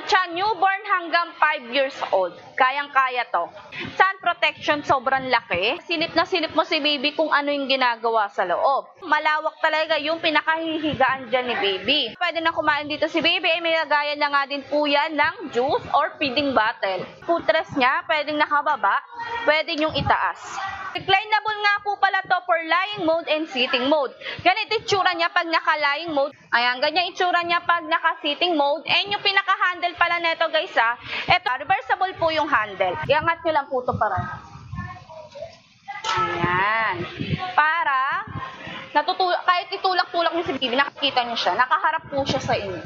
Mamutya, newborn hanggang 5 years old. Kayang-kaya to. Sun protection, sobrang laki. Silip na silip mo si baby kung ano yung ginagawa sa loob. Malawak talaga yung pinakahihigaan dyan ni baby. Pwede na kumain dito si baby. May lagayan na nga din po yan ng juice or feeding bottle. Footrest niya, pwedeng nakababa, pwede yung itaas. Reclinable nga po pala to for lying mode and sitting mode. Ganito itsura niya pag naka-lying mode. Ayan, ganyan itsura niya pag naka-sitting mode. And yung pinaka-handle pala neto guys ito, reversible po yung handle. Iangat nyo lang po ito para. Ayan. Para, kahit itulak-tulak niyo si baby, nakikita niyo siya. Nakaharap po siya sa inyo.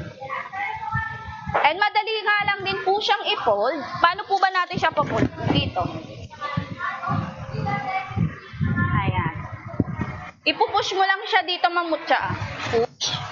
And madali nga lang din po siyang i-fold. Paano po ba natin siya pa-fold? Dito. Ayan. Ipupush mo lang siya dito, mamutya. Push.